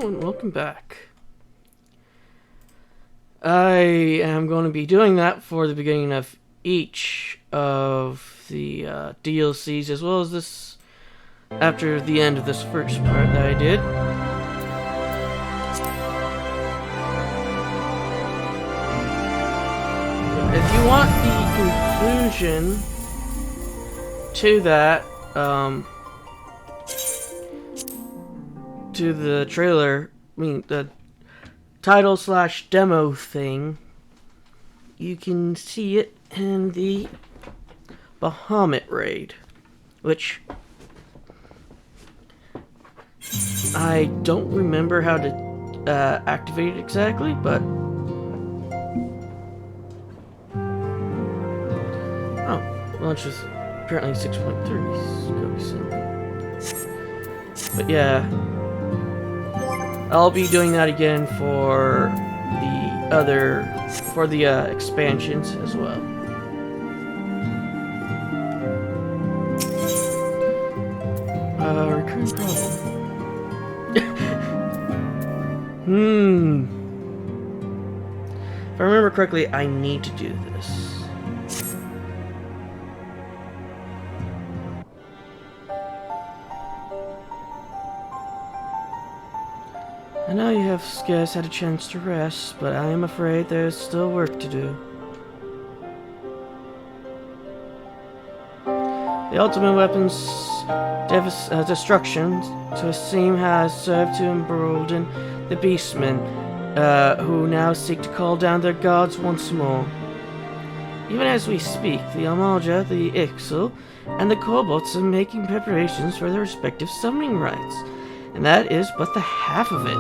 and welcome back. I am going to be doing that for the beginning of each of the DLCs, as well as this after the end of this first part that I did. If you want the conclusion to that, to the trailer, the title/demo thing, you can see it in the Bahamut raid, which I don't remember how to activate it exactly, but launch is apparently 6.3, so going soon. But yeah, I'll be doing that again for the expansions as well. Recurring problem. If I remember correctly, I need to do this. I know you have scarce had a chance to rest, but I am afraid there is still work to do. The ultimate weapon's destruction to a seam has served to embolden the beastmen, who now seek to call down their gods once more. Even as we speak, the Amalja, the Ixal, and the Kobolds are making preparations for their respective summoning rites. And that is but the half of it.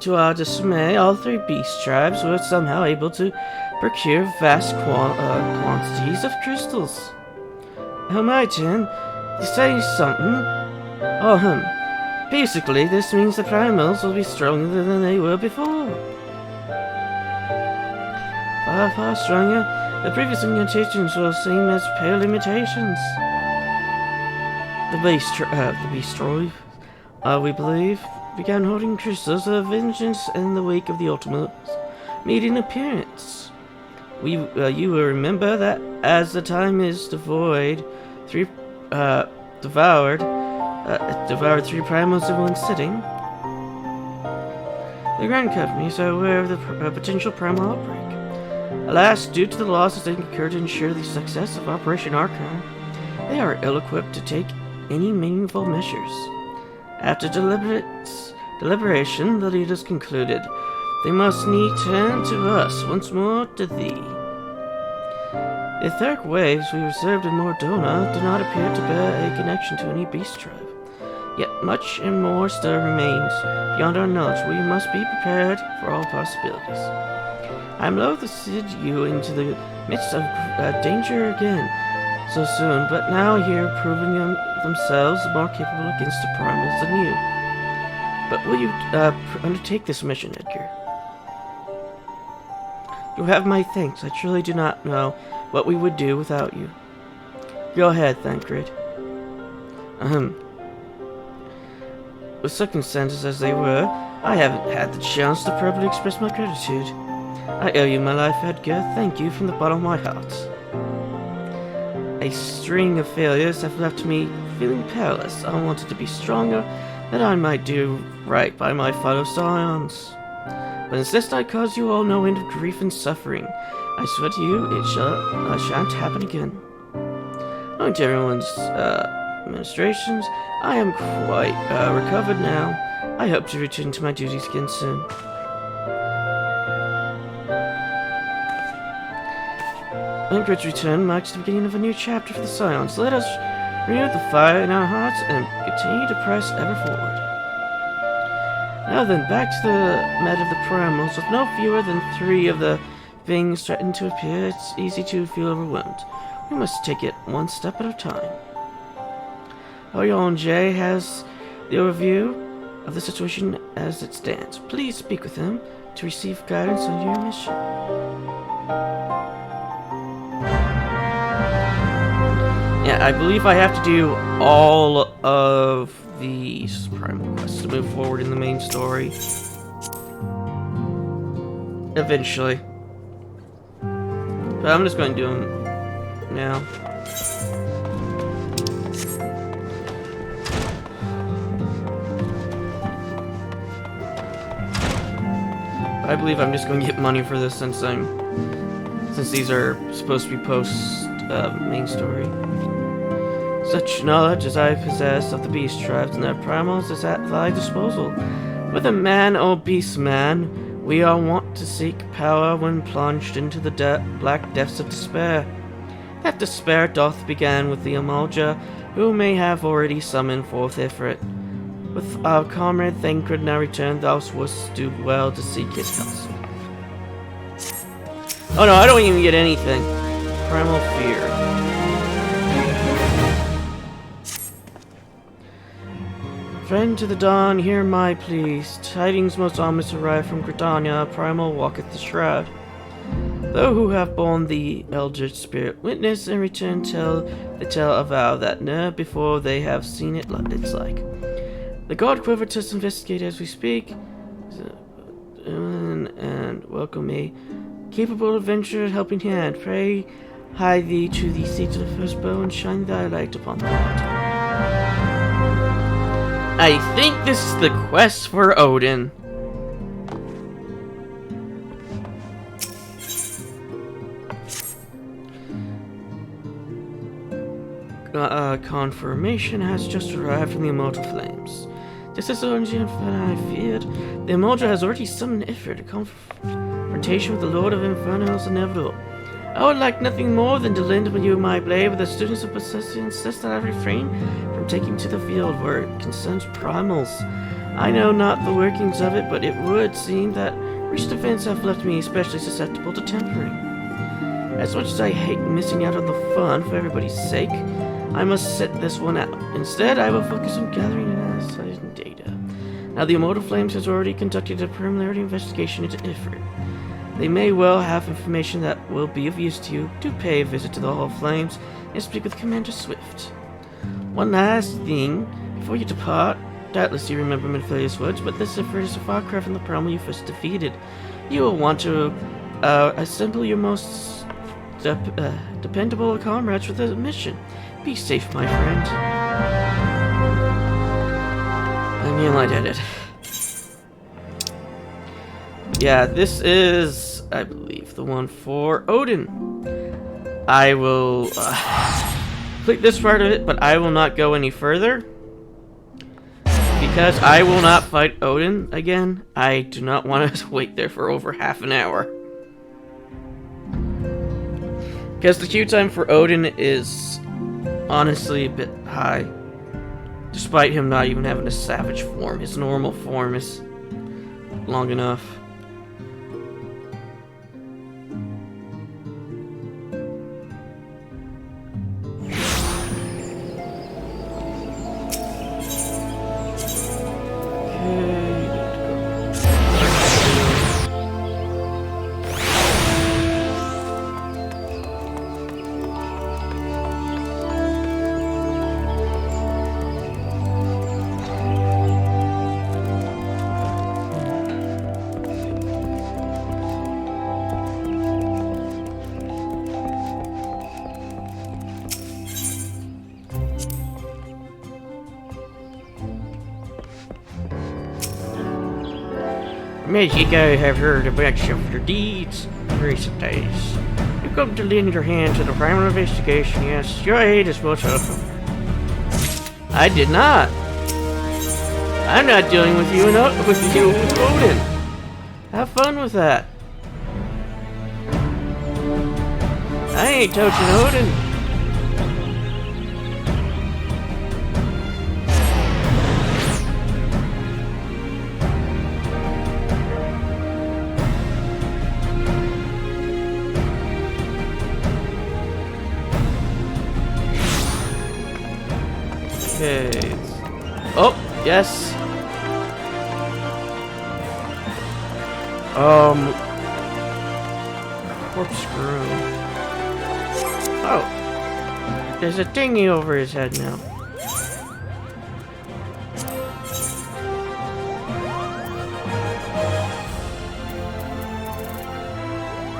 To our dismay, all three beast tribes were somehow able to procure vast quantities of crystals. Oh my turn, you say something? Basically, this means the primals will be stronger than they were before. Far, far stronger. The previous incantations will seem as pale imitations. The beast tribe, we believe, began holding crystals of vengeance in the wake of the ultimate meeting appearance. You will remember that as the time is devoured three primals in one sitting. The Grand Companies are aware of the potential primal outbreak. Alas, due to the losses they incurred to ensure the success of Operation Archon, they are ill-equipped to take any meaningful measures. After deliberation, the leaders concluded they must need turn to us once more, to thee. The etheric waves we observed in Mordona do not appear to bear a connection to any beast tribe. Yet much and more still remains beyond our knowledge. We must be prepared for all possibilities. I am loath to send you into the midst of danger again so soon, but now here proving themselves more capable against the primals than you. But will you undertake this mission, Edgar? You have my thanks. I truly do not know what we would do without you. Go ahead, Thancred. With circumstances as they were, I haven't had the chance to properly express my gratitude. I owe you my life, Edgar. Thank you from the bottom of my heart. A string of failures have left me feeling powerless. I wanted to be stronger, that I might do right by my fellow scions. But instead I caused you all no end of grief and suffering. I swear to you, it shan't happen again. Owing to everyone's administrations, I am quite recovered now. I hope to return to my duties again soon. Thancred's return marks the beginning of a new chapter for the Scions. Let us renew the fire in our hearts and continue to press ever forward. Now then, back to the met of the primals. With no fewer than 3 of the things threatening to appear, it's easy to feel overwhelmed. We must take it one step at a time. Orion J has the overview of the situation as it stands. Please speak with him to receive guidance on your mission. yeah, I believe I have to do all of these primal quests to move forward in the main story. Eventually. But I'm just going to do them now. I believe I'm just going to get money for this since these are supposed to be post main story. Such knowledge as I possess of the beast tribes and their primals is at thy disposal. Whether man or beast man, we are wont to seek power when plunged into the black depths of despair. That despair doth begin with the Amalja, who may have already summoned forth Ifrit. With our comrade Thancred now returned, thou wouldst do well to seek his counsel. Oh no, I don't even get anything. Primal fear. Friend to the dawn, hear my pleas. Tidings most ominous arrive from Gridania, primal walketh the shroud. Those who have borne the eldritch spirit witness and return tell the tale avow that ne'er before they have seen its like. The god quiver to investigate as we speak, and welcome a capable adventurer helping hand. Pray hie thee to the seat of the first bow and shine thy light upon the world. I think this is the quest for Odin. Confirmation has just arrived from the Immortal Flames. This is only the I feared. The Immortal has already summoned Ifrit. A confrontation with the Lord of Inferno is inevitable. I would like nothing more than to lend you my blade, but the students of Possession insist that I refrain from taking to the field where it concerns primals. I know not the workings of it, but it would seem that recent events have left me especially susceptible to tempering. As much as I hate missing out on the fun for everybody's sake, I must sit this one out. Instead, I will focus on gathering and analyzing data. Now, the Immortal Flames has already conducted a preliminary investigation into Ifrit. They may well have information that will be of use to you. Do pay a visit to the Hall of Flames and speak with Commander Swift. One last thing, before you depart, doubtless you remember Midfilius Woods, but this Ifrit is a far cry from the primal you first defeated. You will want to assemble your most dependable comrades for the mission. Be safe, my friend. And you I did it. Yeah, this is, I believe, the one for Odin. I will complete this part of it, but I will not go any further. Because I will not fight Odin again. I do not want to wait there for over half an hour. Because the queue time for Odin is honestly a bit high. Despite him not even having a savage form. His normal form is long enough. Many I have heard about your deeds in recent days. You come to lend your hand to the primal investigation, yes. Your aid is most welcome. I did not. I'm not dealing with you with Odin. Have fun with that. I ain't touching Odin. Okay. Oh, yes. Corkscrew. Oh. There's a dinghy over his head now.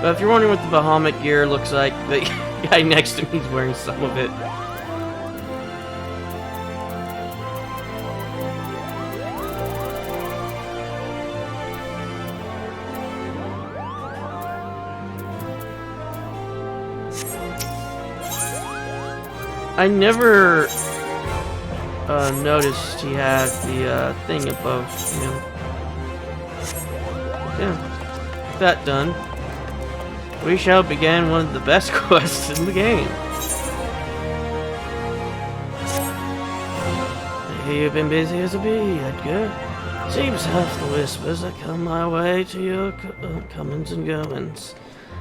But if you're wondering what the Bahamut gear looks like, the guy next to me is wearing some of it. I never noticed he had the thing above him. Yeah, that done. We shall begin one of the best quests in the game. I hear you've been busy as a bee, Edgar. Seems half the whispers that come my way to your comings and goings.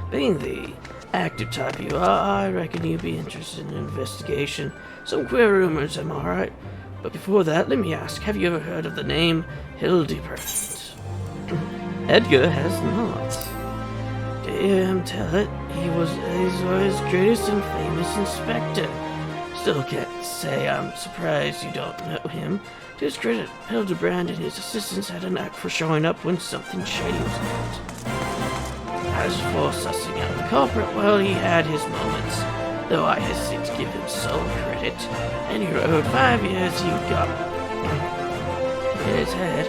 Being the active type you are, I reckon you'd be interested in an investigation. Some queer rumors, am I right? But before that, let me ask, have you ever heard of the name Hildebrand? Edgar has not. To hear him tell it, he's his greatest and famous inspector. Still can't say I'm surprised you don't know him. To his credit, Hildebrand and his assistants had a knack for showing up when something shady was afoot. As for sussing out the culprit, well, he had his moments, though I hesitate to give him sole credit. And he wrote 5 years he got in his head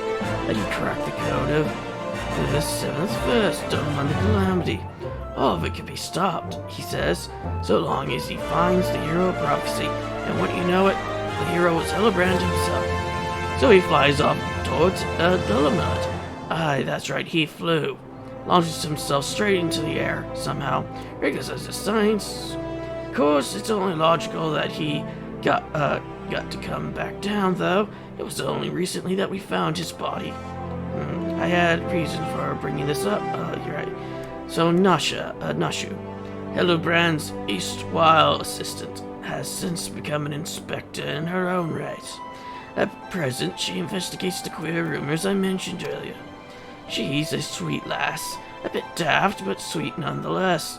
that he cracked the code of the 7th verse done on the calamity. All of it can be stopped, he says, so long as he finds the hero of prophecy. And wouldn't you know it, the hero was Hildebrand himself. So he flies off towards Levelin. Aye, that's right, he flew. Launches himself straight into the air, somehow. Because as a science, of course, it's only logical that he got to come back down, though. It was only recently that we found his body. I had reason for bringing this up. You're right. So Nashu, Hildebrand's Eastwile assistant, has since become an inspector in her own right. At present, she investigates the queer rumors I mentioned earlier. She's a sweet lass, a bit daft, but sweet nonetheless.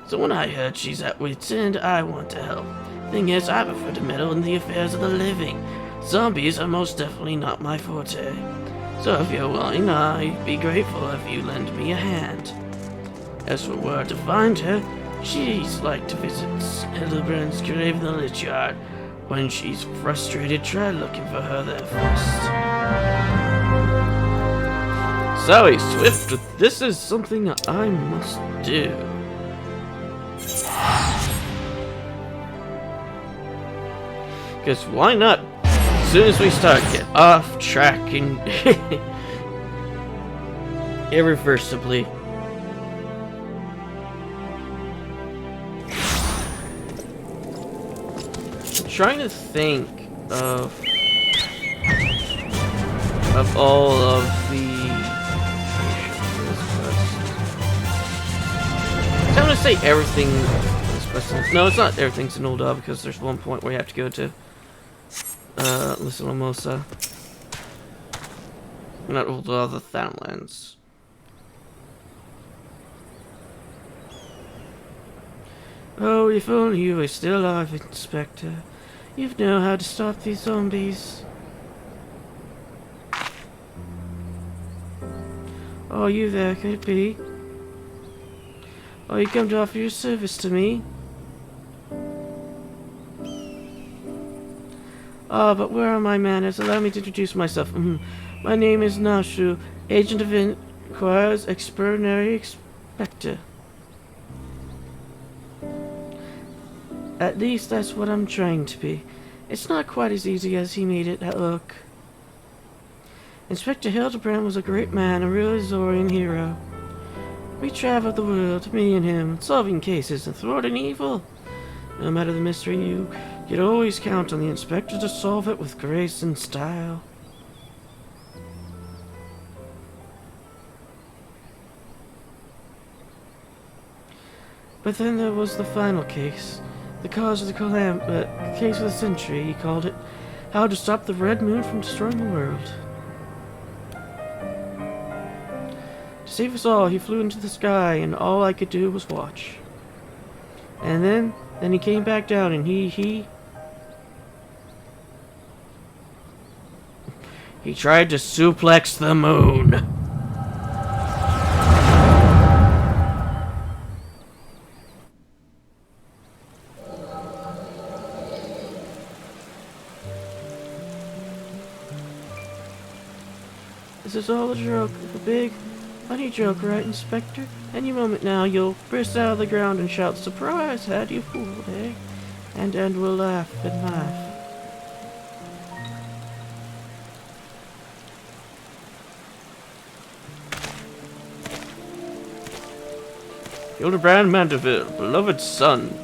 So when I heard she's at wit's end, I want to help. Thing is, I prefer to meddle in the affairs of the living. Zombies are most definitely not my forte. So if you're willing, I'd be grateful if you lend me a hand. As for where to find her, she's like to visit Hildebrand's grave in the lich yard. When she's frustrated, try looking for her there first. Sally Swift, this is something I must do. Because why not? As soon as we start, get off track and irreversibly. I'm trying to think of all of the. I'm gonna say everything. No, it's not everything's in Ul'dah because there's one point where you have to go to Lissa. Not Ul'dah, the Thanalands. Oh, if only you were still alive, Inspector. You'd know how to stop these zombies. Oh, you there, could it be? Oh, you come to offer your service to me? Ah, but where are my manners? Allow me to introduce myself. My name is Nashu, Agent of Inquiries, Expeditionary Inspector. At least that's what I'm trying to be. It's not quite as easy as he made it look. Inspector Hildebrand was a great man, a real Azorian hero. We traveled the world, me and him, solving cases and thwarting evil. No matter the mystery, you could always count on the inspector to solve it with grace and style. But then there was the final case. The cause of the case of the century, he called it. How to stop the Red Moon from destroying the world. To save us all, he flew into the sky, and all I could do was watch. And then Then he came back down and he tried to suplex the moon. This is all a joke, a big, funny joke, right, Inspector? Any moment now, you'll burst out of the ground and shout, "Surprise! Had you fooled, eh?" And we'll laugh and laugh. Hildebrand Mandeville, beloved son.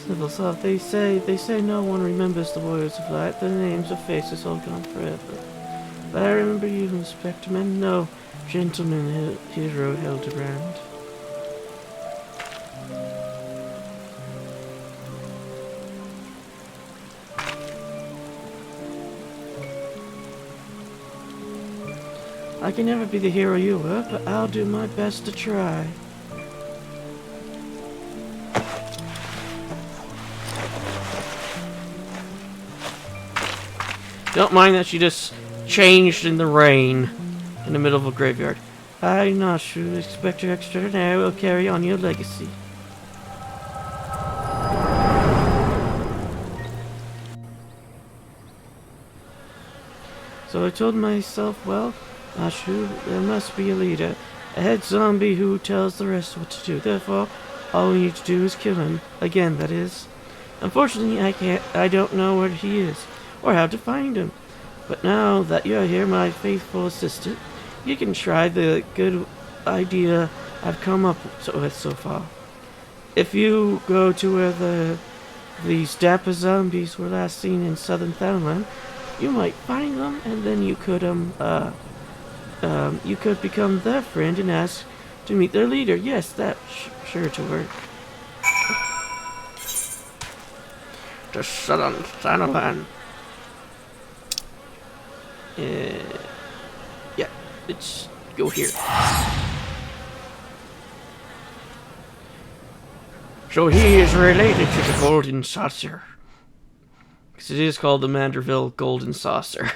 Civil thought, they say no one remembers the warriors of light, their names or faces all gone forever. But I remember you, Inspector Man, no, gentleman hero Hildebrand. I can never be the hero you were, but I'll do my best to try. Don't mind that she just changed in the rain in the middle of a graveyard. I, Nashu, Inspector Extraordinaire, will carry on your legacy. So I told myself, well, Nashu, there must be a leader, a head zombie who tells the rest what to do. Therefore, all we need to do is kill him. Again, that is. Unfortunately, I don't know where he is, or how to find him. But now that you're here, my faithful assistant, you can try the good idea I've come up with so far. If you go to where these dapper zombies were last seen in southern Thailand, you might find them, and then you could become their friend and ask to meet their leader. Yes, that's sure to work. To southern Thailand. Yeah, let's go here. So he is related to the Golden Saucer. Because it is called the Manderville Golden Saucer.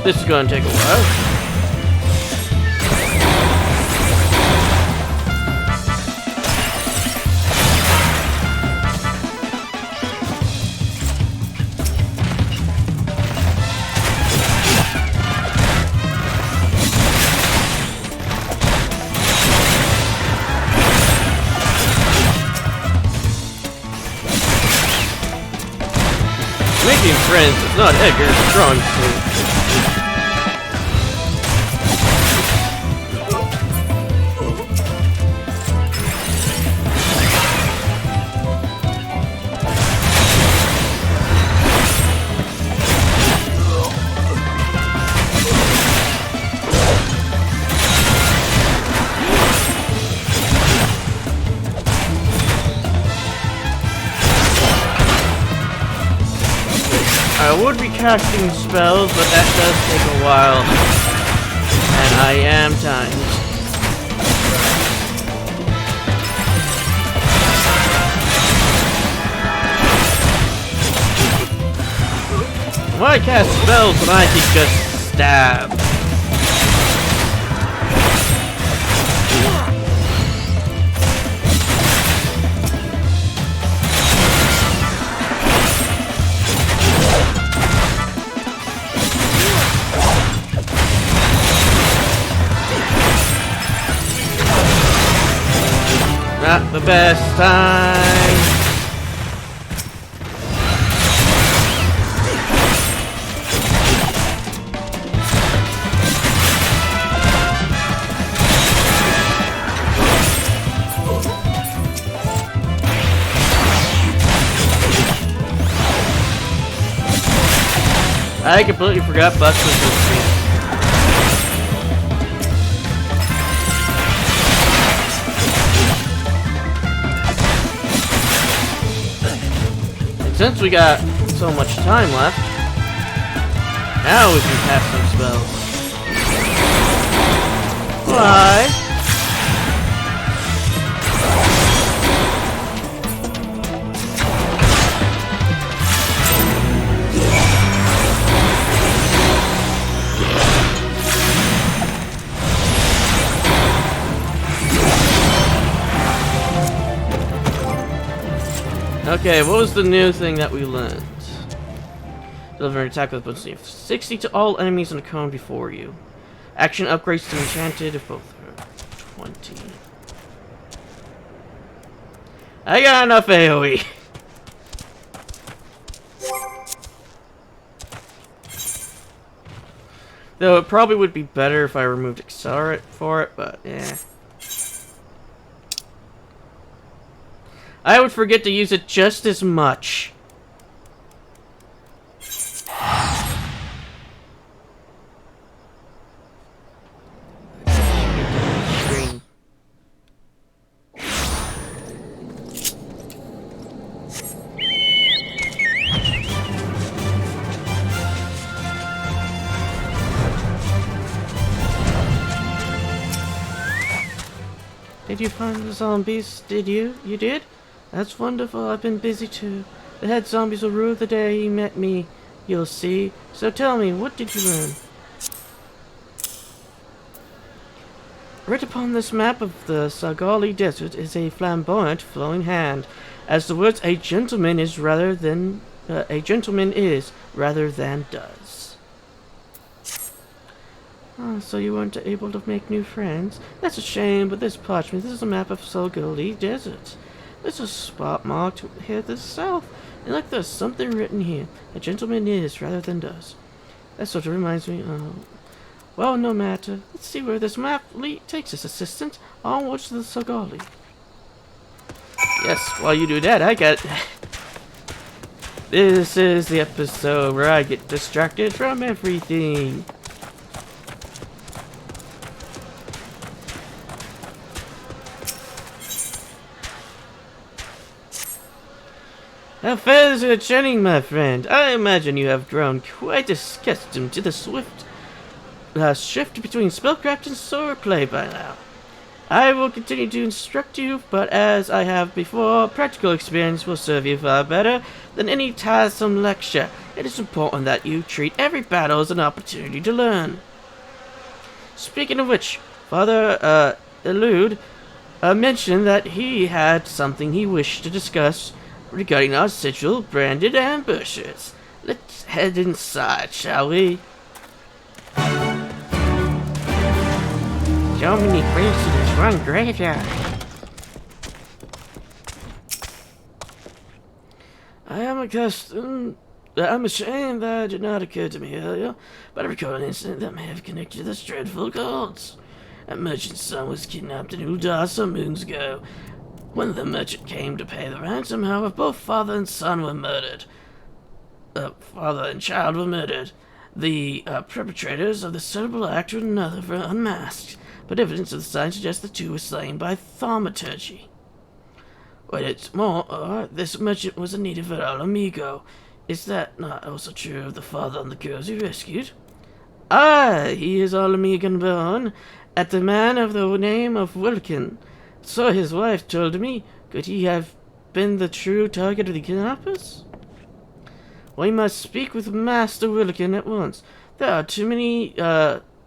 This is gonna take a while. Making friends is not Edgar's strong suit. I would be casting spells, but that does take a while. And I am timed. Why cast spells when I could just stab? Not the best time. I completely forgot Buster was here. And since we got so much time left, now we can cast some spells. Why? Okay, what was the new thing that we learned? Deliver an attack with bonus of 60 to all enemies in a cone before you. Action upgrades to enchanted if both are 20. I got enough AoE. Though it probably would be better if I removed Accelerate for it, but yeah. I would forget to use it just as much. Did you find the zombies? Did you? You did? That's wonderful. I've been busy too. The head zombies will rue the day you met me. You'll see. So tell me, what did you learn? Right upon this map of the Sagali Desert is a flamboyant flowing hand, as the words "a gentleman is" rather than does. Oh, so you weren't able to make new friends? That's a shame, but this parchment, this is a map of Sagali Desert. There's a spot marked here to the south, and look, there's something written here. A gentleman is rather than does. That sort of reminds me, well, no matter. Let's see where this map takes us, assistant. Onwards to the Sagali. Yes, while you do that, I got... This is the episode where I get distracted from everything. How fares your training, my friend? I imagine you have grown quite accustomed to the swift shift between spellcraft and swordplay by now. I will continue to instruct you, but as I have before, practical experience will serve you far better than any tiresome lecture. It is important that you treat every battle as an opportunity to learn. Speaking of which, Father Elude mentioned that he had something he wished to discuss regarding our sigil-branded ambushes. Let's head inside, shall we? So many places in this one graveyard. I'm ashamed that did not occur to me earlier, but I recall an incident that may have connected to this dreadful cults. A merchant's son was kidnapped in Uldar some moons ago. When the merchant came to pay the ransom, however, both father and son were murdered. Father and child were murdered. The perpetrators of this terrible act were none other unmasked, but evidence of the sign suggests the two were slain by thaumaturgy. What's more, this merchant was a native of Alamigo. Is that not also true of the father and the girls he rescued? Aye, he is Alamigan born, at the man of the name of Wilkin. So his wife told me. Could he have been the true target of the kidnappers? We must speak with Master Wilkin at once. There are too many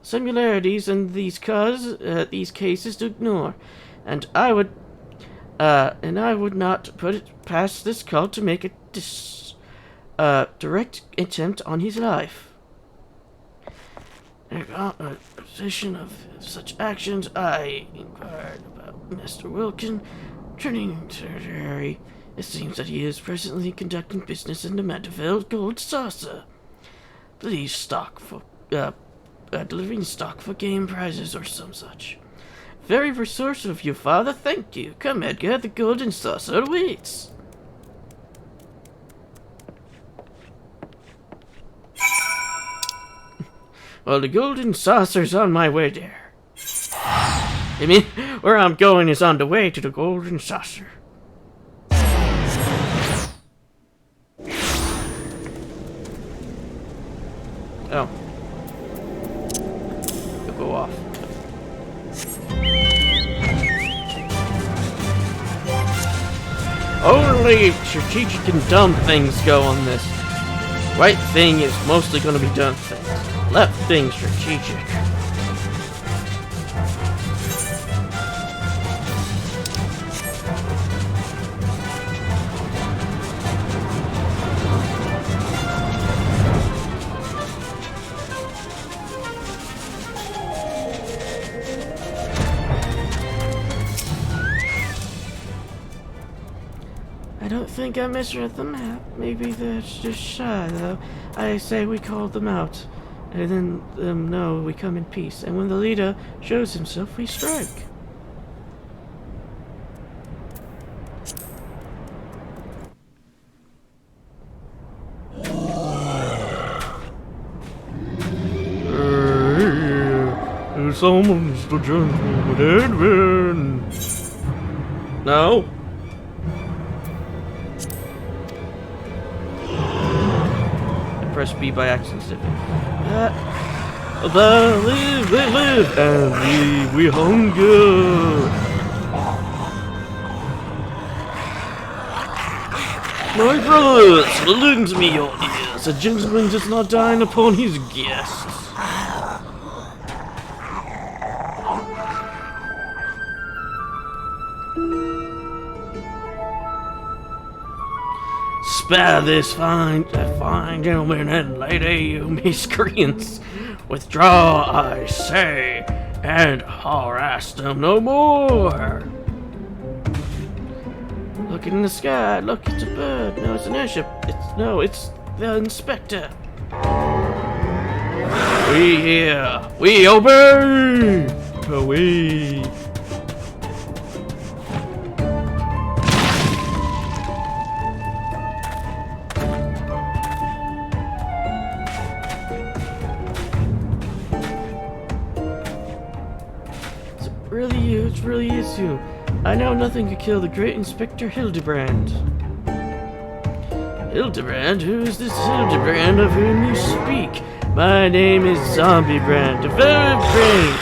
similarities in these cases to ignore, and I would not put it past this cult to make a direct attempt on his life. About a position of such actions, I inquired about Mr. Wilkin. Turning to Harry, it seems that he is presently conducting business in the Mandeville Gold Saucer. Delivering stock for game prizes or some such. Very resourceful of you, Father. Thank you. Come, Edgar. The Golden Saucer awaits. Well, the golden saucer's on my way there. I mean, where I'm going is on the way to the golden saucer. Oh. It'll go off. Only strategic and dumb things go on this. Right thing is mostly going to be dumb things. Left thing, strategic. I don't think I misread the map. Maybe they're just shy, though. I say we call them out, and then know we come in peace. And when the leader shows himself, we strike. Someone's the gentleman. No. Press B by accident. They live, and we hunger. My brothers, listen to me, your ears. A gentleman does not dine upon his guests. Spare this fine gentleman and lady, you miscreants. Withdraw, I say, and harass them no more. Look in the sky, look, it's a bird. No, it's an airship. It's the inspector. We hear, we obey. Away. It really is you. I know nothing could kill the great Inspector Hildebrand. Hildebrand? Who is this Hildebrand of whom you speak? My name is Zombie Brand, a very brave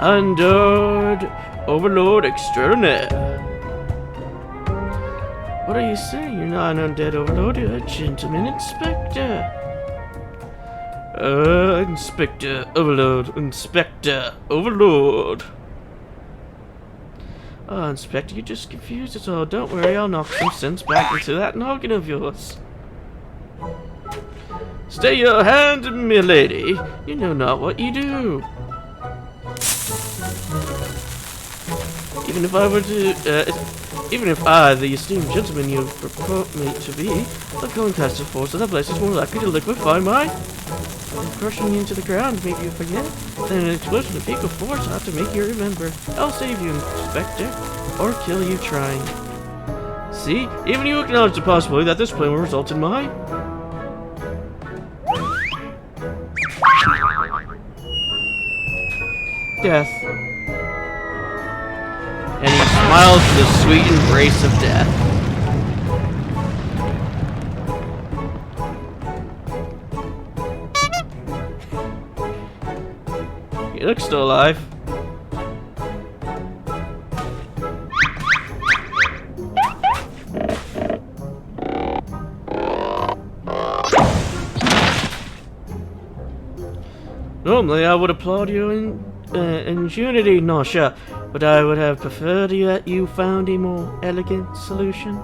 undead overlord extraordinaire. What are you saying? You're not an undead overlord, you're a gentleman inspector. Inspector Overlord. Oh, Inspector, you just confused us all. Don't worry, I'll knock some sense back into that noggin of yours. Stay your hand, milady. You know not what you do. Even if I, the esteemed gentleman you purport me to be, a concussive force of the place is more likely to liquefy my... crushing you into the ground, make you forget, then an explosion of equal force ought to make you remember. I'll save you, Inspector, or kill you trying. See? Even you acknowledge the possibility that this plan will result in my... death. And he smiles with the sweet embrace of death. He looks still alive. Normally I would applaud your ingenuity, Nausea, but I would have preferred that you found a more elegant solution.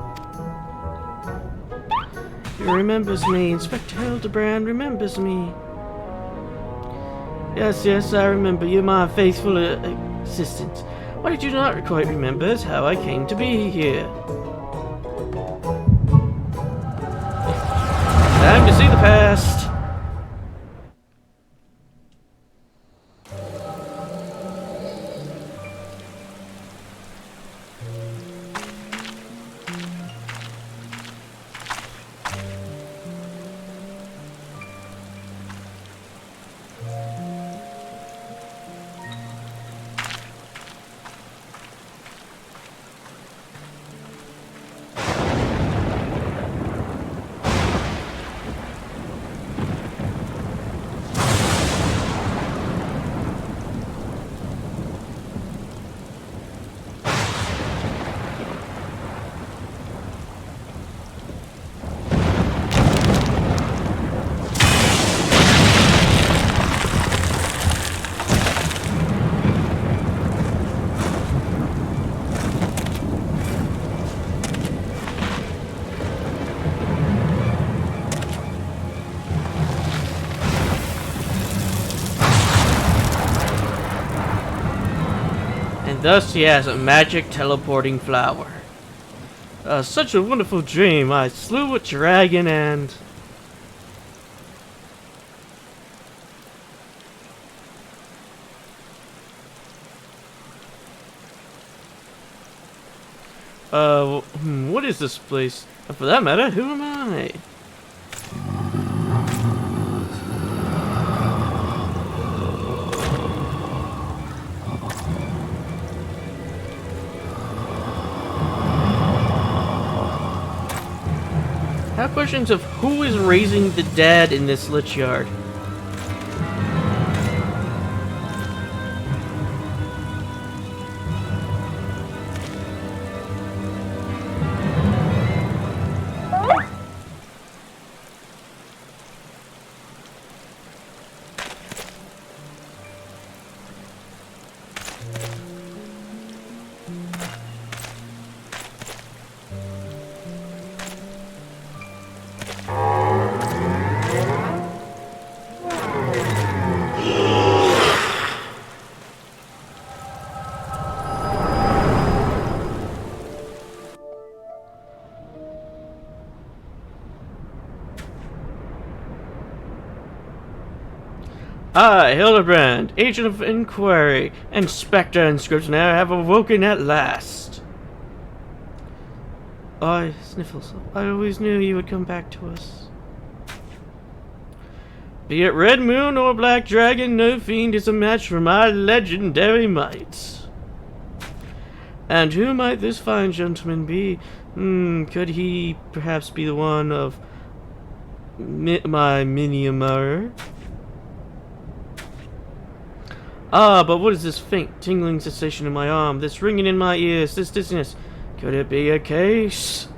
He remembers me. Inspector Hildebrand remembers me. Yes, I remember you, my faithful assistant. What did you not quite remember is how I came to be here. Time to see the past. thus he has a magic teleporting flower. Such a wonderful dream. I slew a dragon and... what is this place? And for that matter, who am I? I have questions of who is raising the dead in this lich yard. I, Hildebrand, agent of inquiry, and Spectre and Scrivener have awoken at last. I, Sniffles, I always knew you would come back to us. Be it Red Moon or Black Dragon, no fiend is a match for my legendary might. And who might this fine gentleman be? Could he perhaps be the one of my mini-amara? Ah, but what is this faint, tingling sensation in my arm, this ringing in my ears, this dizziness? Could it be a case?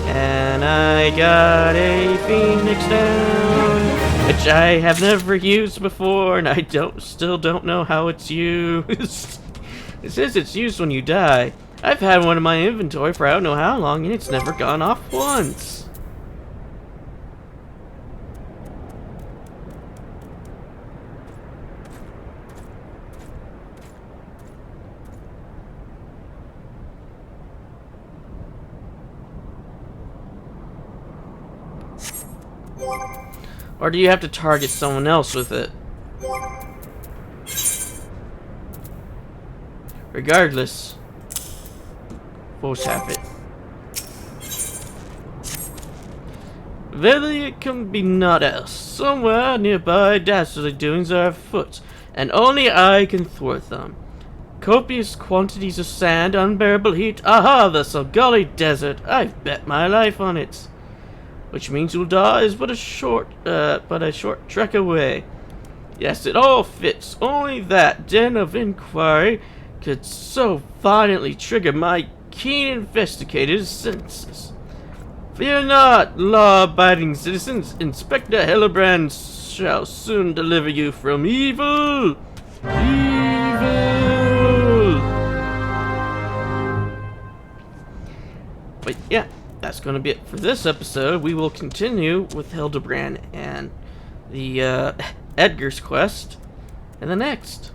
And I got a phoenix down, which I have never used before, and I still don't know how it's used. It says it's used when you die. I've had one in my inventory for I don't know how long, and it's never gone off once. Or do you have to target someone else with it? Regardless, both have it. Verily, it can be naught else. Somewhere nearby, dastardly doings are afoot, and only I can thwart them. Copious quantities of sand, unbearable heat. Aha, the Sulgully Desert. I've bet my life on it. Which means Uldar is but a short trek away. Yes, it all fits. Only that den of inquiry could so violently trigger my keen investigator's senses. Fear not, law-abiding citizens. Inspector Hildebrand shall soon deliver you from evil. But yeah. That's going to be it for this episode. We will continue with Hildebrand and the Edgar's quest in the next.